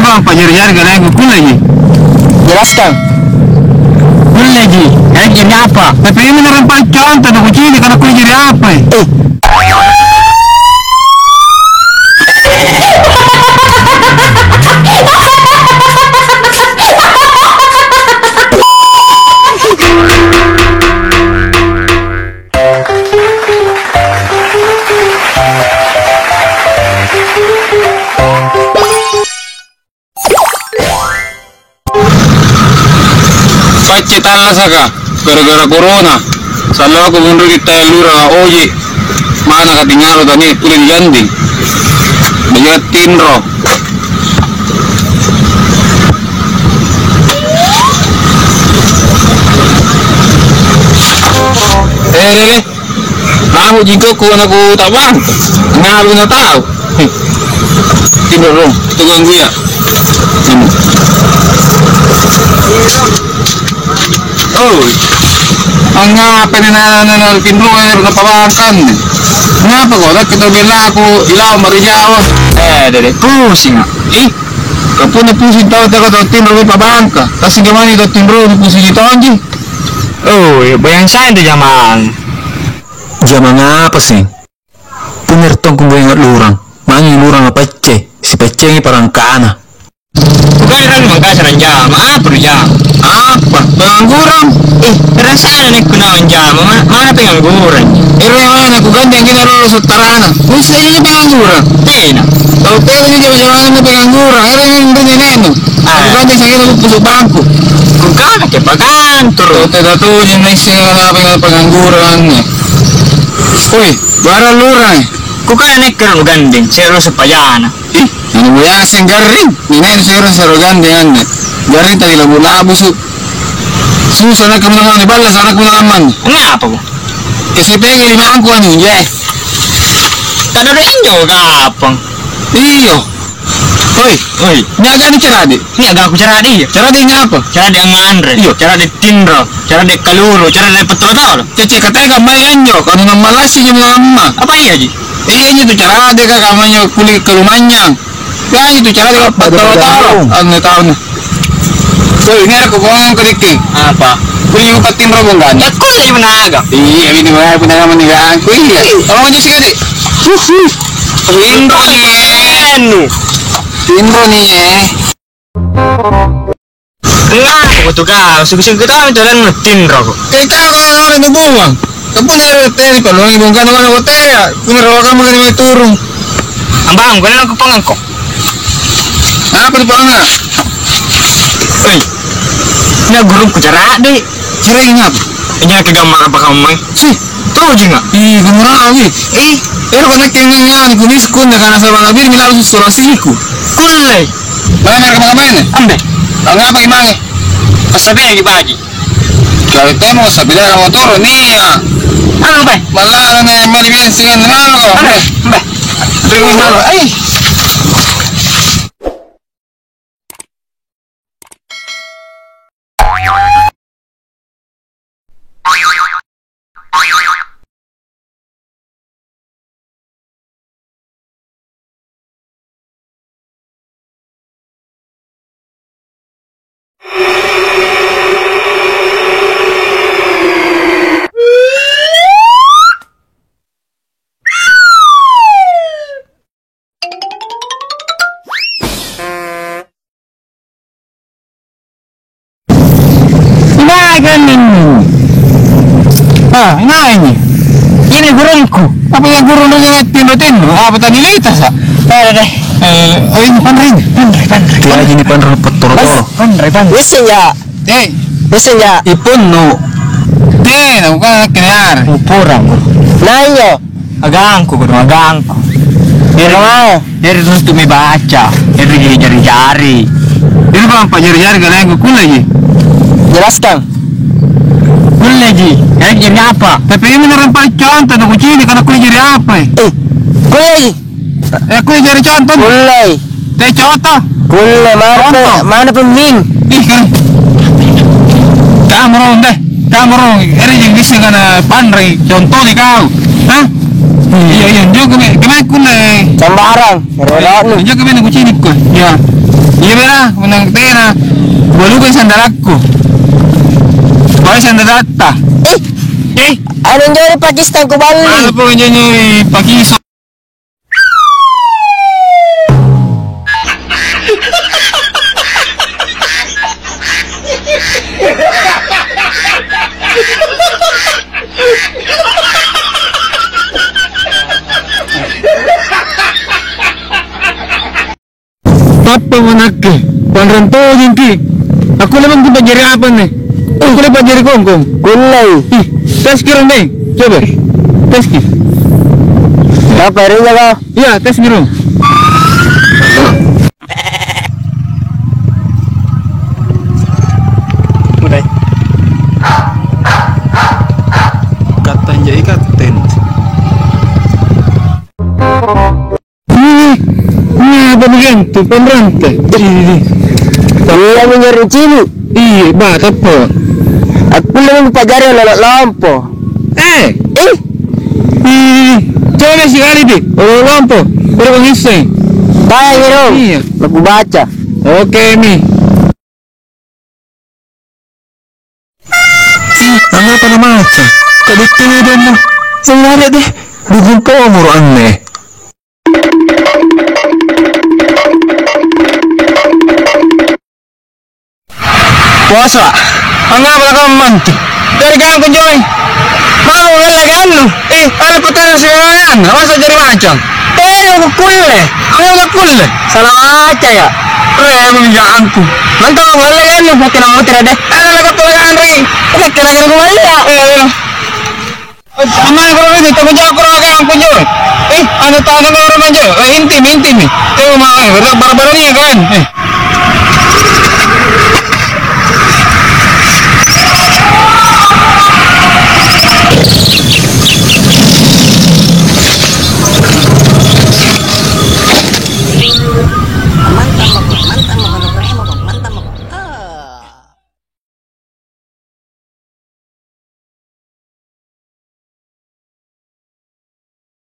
bang pajar-jar gak aku lagi. Jelaskan. Lagi. Jadi apa? Tapi ini menerempal contoh aku sini karena aku jadi apa? Pacitan saka gara-gara corona. Selalu aku mundur kita lura oje. Mana ketinggalan tadi kulit jandi. Banyak tinro. Deh. Aku jika aku tak bang. Ngalu na tahu. Tinro dong. Tukang dia. Oh, ang peninanan pinro ay napawangkan. Ngapa ko? Kita bila ako ilaw marijawa. Dede pusing. Kapag pusing tao tayo daw tinro may pabangka. Kasi gaman ito tinro may pusing ito anji. Oh, bayang saya itu zaman. Zaman apa sih? Punertong kung bayang lurang. Mangi lurang apa pecce? Si pecce ini parang kana. Bukan kan mengkasar jam, apa jam? Apa? Pengangguran? Perasaan nih kena jam, mana pengangguran? Mana aku ganti yang kita lulus utarana. Mesti ini pengangguran. Tena. Kalau tahu ini zaman-zaman ini pengangguran, yang ganti neno. Aku ganti saya kita lulus bangku. Bukan ke kantor. Tuh yang masih pengangguran. Woi, bara lurang. Kuka nek keren gandeng, seru sepayana. Ano mo yan sing garing? Ini seru gandeng. Garing tadi labu-labu su. Susah nak kemana ni balas anak mo naman. Ngapa ko? Kasi pengen 5 ko ano ya. Kada rin yo gapang. Iyo. Oi, nyaga ni cerade. Nyaga aku cerade. Cerade ngapa? Cerade ang andre. Iyo, cerade tindro, cerade kaluro, cerade petrodol. Cece katanya kamayan yo, kanu ngamalasi yung mama. Apa iya ji? Ini tuh cerade ka kamanyo kulit ke rumahnya. Ya itu cerade ka petrodol. Ano taon. Oi, ini aku ngomong keriking. Apa? Kulit ka tindro mong gani. Ya ko lagi menaga. Iya, ini mah punya manigaan. Iya. Kamu aja sih kadi. Tindro enu. Tindro nih Ngapa ko to ka? Sugising kita jalan tindro ko. Kaya kalau orang itu buang. Kamu nyari teh kalau lagi bukan orang hotel ya. Kunarawa kamu kan turun. Ambang, ko na ko pangangko. Apa di bawah? Oi. Na gurung ko cerade. Cerai ngapa? Nya ke gambar apa kamu mai? Sih, Tuh juga. ih gumura lagi. Pero kana kengnya ni kunis kun na kana sa mga bir milalo sulasiku. Kulay. Mana mereka mga Ambe. Ngapa imang? Pasabi lagi baji. Kalau temo sa bila ng motor niya. Ano ba? Malala na malibyan singan na ako. Ambe. Malo. Ay. Ini. Ini gurungku. Apa yang gurung na tino-tino? Apa tadi litas ah? Deh. Ini panrin. Kaya gini pan petrodol. Bisa ya. Bisa ya. Ipon no. Bukan kenyar. Purang. Nayo. Agangku. Pero dari terus tuh baca. Itu jari-jari. Ini bang pajar-jar gak lagi kulay. Jelaskan. Kulay. Jadi apa? Tapi ini menerempal contoh na kucini karena kulit jadi apa? Kulay. Kulit jadi contoh. Kulay. Teh contoh. Kulay mana peming? Kan. Kamu ini yang bisa kana pandai contoh nih kau. Hah? Iya, juga kemana kulay. Sembarang. Juga kemana kucini kau. Ya. Iya benar, menang tena. Balukan sandal aku. Bawa sandal data. Anong dari Pakistan ko bali? Ano po nyari pakiso? Papa manake, panrantogin ki. Aku naman di pajari apa nih? Aku di pajari kongkong. Kulay. Tes kirong deh, coba. Tes ki. Apa rin ka? Iya, tes kirong. Udah. Katan jadi katen. Ini apa begitu? Penrante. Kaya mo nga rin chini. Iya, bata po. Ako naman pagari lalak lampo. Coba si kali di. Oh, lampu. Pero kung isa. Kaya nga rin. Iya. Magbabaca. Oke, Mi. Ang apa na maca? Kaditidan mo. Ang wala deh. Dugun ka umuruan me. Puasa. Ang nga pala kang manti. Dari kang kunjoy. Mau ngalagaan lo. Ano pa tayo sa yan? Masa dari macam? Pero ko kulle. Ano ka kulle? Salah aja ya. Emang jaanku. Nanti ko ngalagaan mo. Buti na mo tira deh. Ano na kapalagaan rin? Ini kira-kira ko maya. Ama ko rin ito. Kung ako rin ang kunjoy. Ano tayo na meron man dyan? Intim. Tayo mga. Barbaro niya kan.